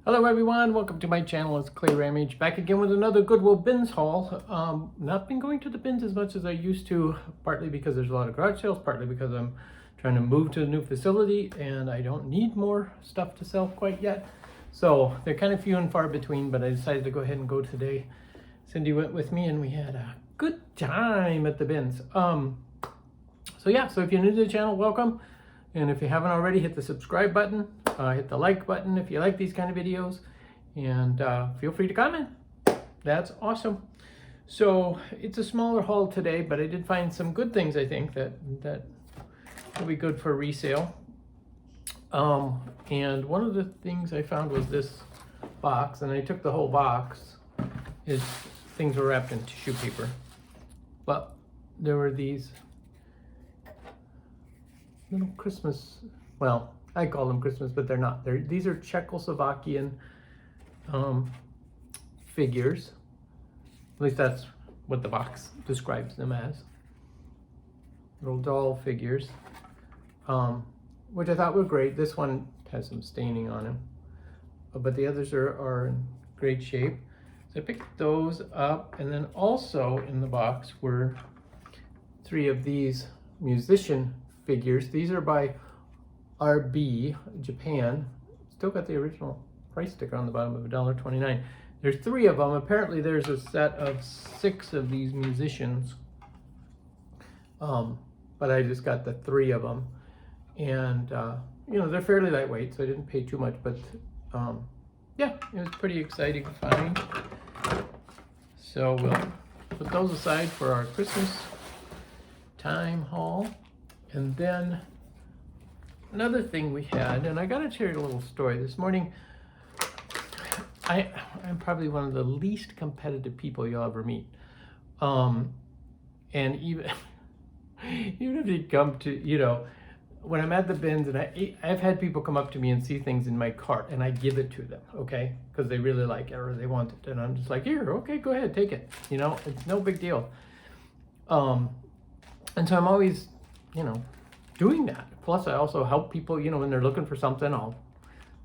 Hello everyone, welcome to my channel. It's clayrammage back again with another Goodwill Bins haul. Not been going to the bins as much as I used to, partly because there's a lot of garage sales, partly because I'm trying to move to a new facility and I don't need more stuff to sell quite yet. So they're kind of few and far between, but I decided to go ahead and go today. Cindy went with me and we had a good time at the bins. So if you're new to the channel, welcome. And if you haven't already, hit the subscribe button, hit the like button if you like these kind of videos, and feel free to comment. That's awesome. So it's a smaller haul today, but I did find some good things, I think, that will be good for resale. And one of the things I found was this box, and I took the whole box. Things were wrapped in tissue paper, but there were these little Christmas, well, I call them Christmas, but they're not. These are Czechoslovakian figures. At least that's what the box describes them as. Little doll figures, which I thought were great. This one has some staining on him, but the others are in great shape. So I picked those up, and then also in the box were 3 of these musician figures. These are by RB Japan. Still got the original price sticker on the bottom of $1.29. There's 3 of them. Apparently there's a set of 6 of these musicians, but I just got the 3 of them, and they're fairly lightweight, so I didn't pay too much, but yeah, it was pretty exciting find. So we'll put those aside for our Christmas time haul. And then another thing we had, and I gotta share a little story. This morning, I'm probably one of the least competitive people you'll ever meet. And even if you come to, when I'm at the bins, and I've had people come up to me and see things in my cart, and I give it to them, okay? Because they really like it or they want it. And I'm just like, here, okay, go ahead, take it. It's no big deal. And so I'm always doing that. Plus I also help people, when they're looking for something,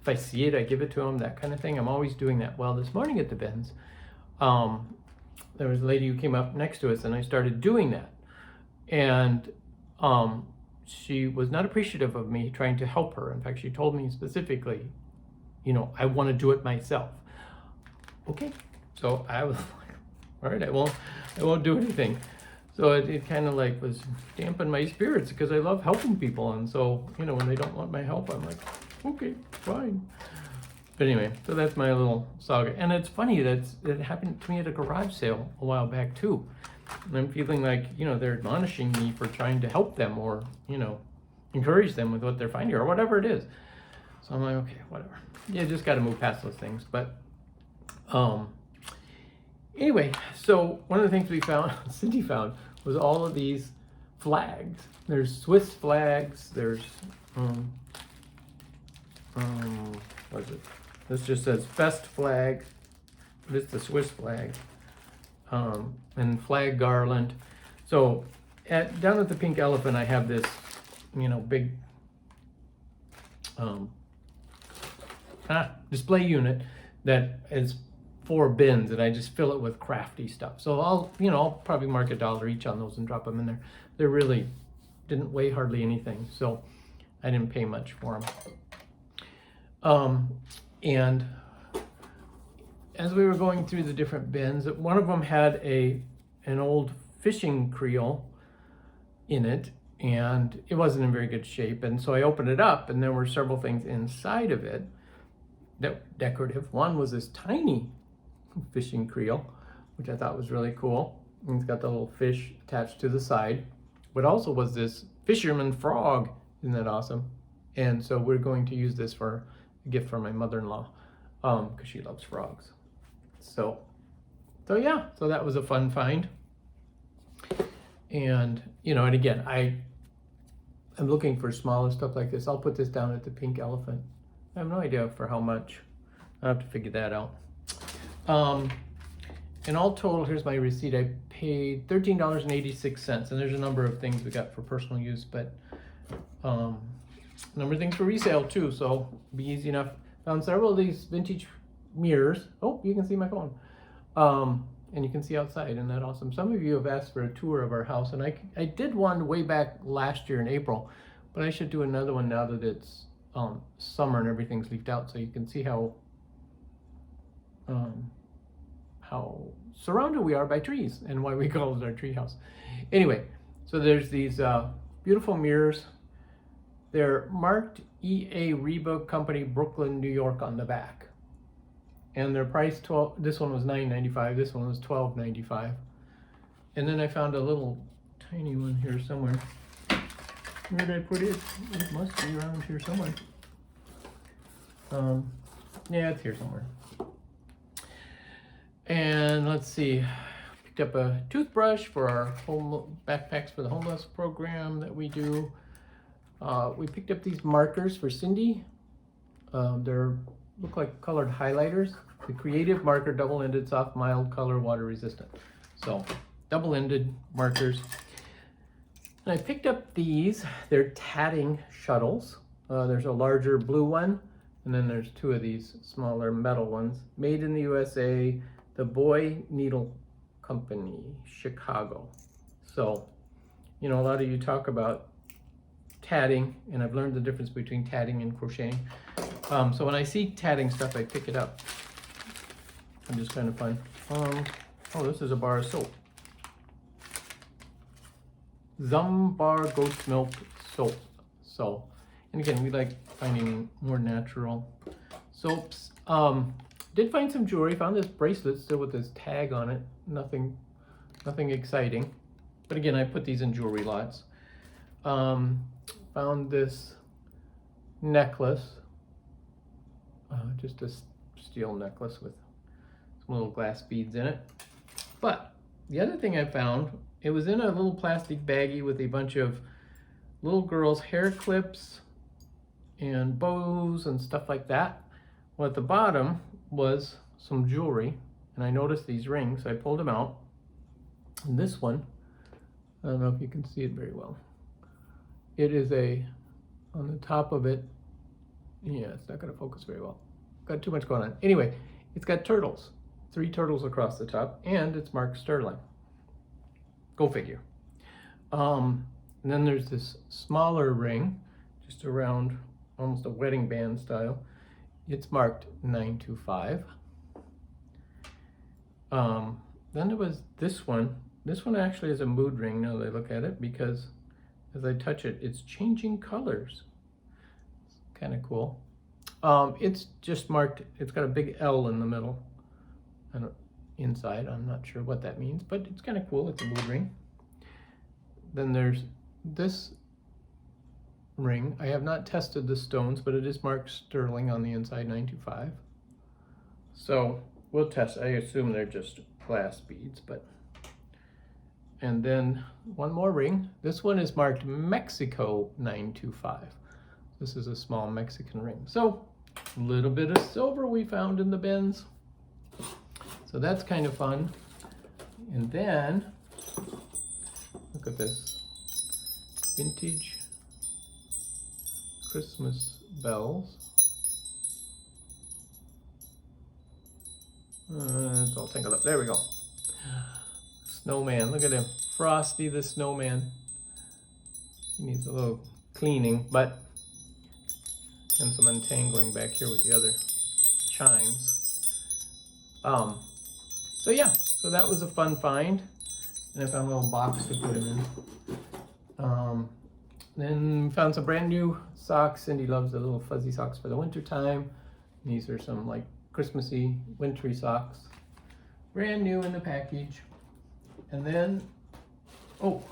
if I see it, I give it to them, that kind of thing. I'm always doing that. Well, this morning at the bins, there was a lady who came up next to us and I started doing that. And she was not appreciative of me trying to help her. In fact, she told me specifically, I want to do it myself. Okay. So I was like, all right, I won't do anything. So it kind of was dampen my spirits because I love helping people. And so, when they don't want my help, I'm like, okay, fine. But anyway, so that's my little saga. And it's funny that it happened to me at a garage sale a while back too. And I'm feeling like, they're admonishing me for trying to help them or, encourage them with what they're finding or whatever it is. So I'm like, okay, whatever. You just got to move past those things. But, anyway, so one of the things we found, Cindy found, was all of these flags. There's Swiss flags. There's, what is it? This just says Fest flag. This is the Swiss flag. And flag garland. So down at the Pink Elephant, I have this, big display unit that is 4 bins, and I just fill it with crafty stuff. So I'll probably mark $1 each on those and drop them in there. They really didn't weigh hardly anything, so I didn't pay much for them. And as we were going through the different bins, one of them had an old fishing creel in it, and it wasn't in very good shape. And so I opened it up, and there were several things inside of it that were decorative. One was this tiny fishing creel, which I thought was really cool. And it's got the little fish attached to the side. But also was this fisherman frog. Isn't that awesome? And so we're going to use this for a gift for my mother-in-law, because she loves frogs. So yeah, so that was a fun find. And and again, I'm looking for smaller stuff like this. I'll put this down at the Pink Elephant. I have no idea for how much. I'll have to figure that out. And all total, here's my receipt. I paid $13.86, and there's a number of things we got for personal use, but a number of things for resale too, so it'll be easy enough Found several of these vintage mirrors. Oh, you can see my phone. And you can see outside, isn't that awesome? Some of you have asked for a tour of our house, and I did one way back last year in April, but I should do another one now that it's summer and everything's leafed out, so you can see how surrounded we are by trees and why we call it our tree house. Anyway, so there's these beautiful mirrors. They're marked EA Reba Company, Brooklyn, New York on the back. And they're priced this one was $9.95, this one was $12.95. And then I found a little tiny one here somewhere. Where did I put it? It must be around here somewhere. Yeah, it's here somewhere. And let's see, picked up a toothbrush for our home backpacks for the homeless program that we do. We picked up these markers for Cindy. They're look like colored highlighters. The Creative Marker double-ended, soft, mild color, water resistant. So double-ended markers. And I picked up these. They're tatting shuttles. There's a larger blue one, and then there's two of these smaller metal ones. Made in the USA, the Boy Needle Company, Chicago. So, you know, a lot of you talk about tatting, and I've learned the difference between tatting and crocheting. So when I see tatting stuff, I pick it up. I'm just kind of fun. Oh, this is a bar of soap. Zumbar goat's milk soap. So, and again, we like finding more natural soaps. Did find some jewelry. Found this bracelet still with this tag on it. Nothing exciting. But again, I put these in jewelry lots. Found this necklace. Just a steel necklace with some little glass beads in it. But the other thing I found, it was in a little plastic baggie with a bunch of little girls' hair clips and bows and stuff like that. Well, at the bottom was some jewelry, and I noticed these rings, so I pulled them out. And this one, I don't know if you can see it very well. It is on the top of it, yeah, it's not going to focus very well. Got too much going on. Anyway, it's got turtles, 3 turtles across the top, and it's marked sterling. Go figure. And then there's this smaller ring, just around, almost a wedding band style. It's marked 925. Then there was this one. This one actually is a mood ring now that I look at it, because as I touch it, it's changing colors. It's kind of cool. It's just marked, it's got a big L in the middle and inside. I'm not sure what that means, but it's kind of cool. It's a mood ring. Then there's this ring. I have not tested the stones, but it is marked sterling on the inside, 925. So we'll test. I assume they're just glass beads, but. And then one more ring. This one is marked Mexico 925. This is a small Mexican ring. So a little bit of silver we found in the bins. So that's kind of fun. And then look at this. Vintage Christmas bells. It's all tangled up. There we go. Snowman, look at him. Frosty the Snowman. He needs a little cleaning, but and some untangling back here with the other chimes. So yeah, so that was a fun find. And I found a little box to put him in. Then found some brand new socks. Cindy loves the little fuzzy socks for the winter time. These are some like Christmassy, wintry socks. Brand new in the package. And then, oh,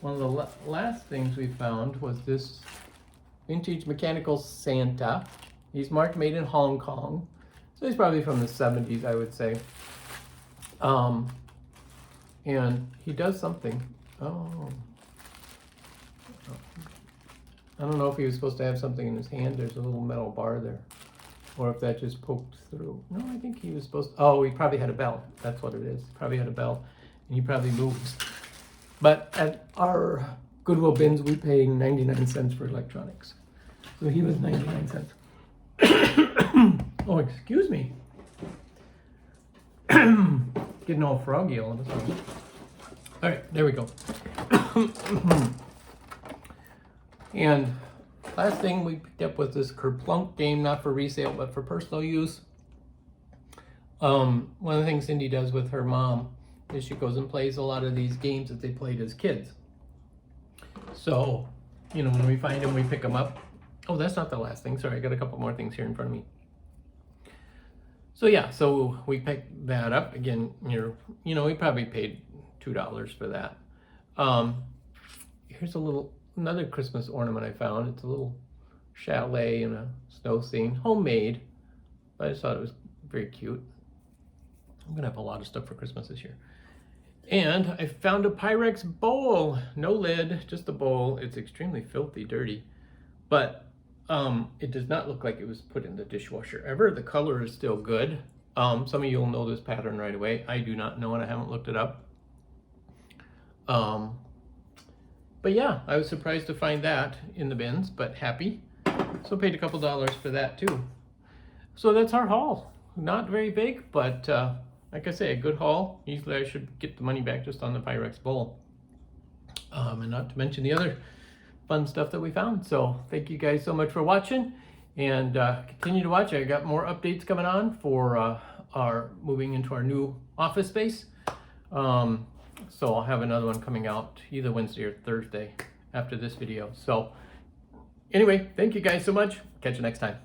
one of the last things we found was this vintage mechanical Santa. He's marked made in Hong Kong. So he's probably from the 70s, I would say. And he does something. Oh. I don't know if he was supposed to have something in his hand. There's a little metal bar there. Or if that just poked through. No, I think he was supposed to. Oh, he probably had a bell. That's what it is. He probably had a bell. And he probably moves. But at our Goodwill bins, we pay 99 cents for electronics. So he was 99 cents. excuse me. Getting all froggy all of a sudden. All right, there we go. And last thing we picked up was this Kerplunk game, not for resale, but for personal use. One of the things Cindy does with her mom is she goes and plays a lot of these games that they played as kids. So, you know, when we find them, we pick them up. Oh, that's not the last thing. Sorry, I got a couple more things here in front of me. So yeah, so we picked that up. Again, you know, we probably paid $2 for that. Here's another Christmas ornament I found. It's a little chalet and a snow scene, homemade, but I just thought it was very cute. I'm gonna have a lot of stuff for Christmas this year. And I found a Pyrex bowl, no lid, just a bowl. It's extremely filthy, dirty, but it does not look like it was put in the dishwasher ever. The color is still good. Some of you will know this pattern right away. I do not know, and I haven't looked it up. But yeah, I was surprised to find that in the bins, but happy. So paid a couple dollars for that too. So that's our haul. Not very big, but like I say, a good haul. Usually I should get the money back just on the Pyrex bowl. And not to mention the other fun stuff that we found. So thank you guys so much for watching, and continue to watch. I got more updates coming on for our moving into our new office space. So I'll have another one coming out either Wednesday or Thursday after this video. So anyway, thank you guys so much. Catch you next time.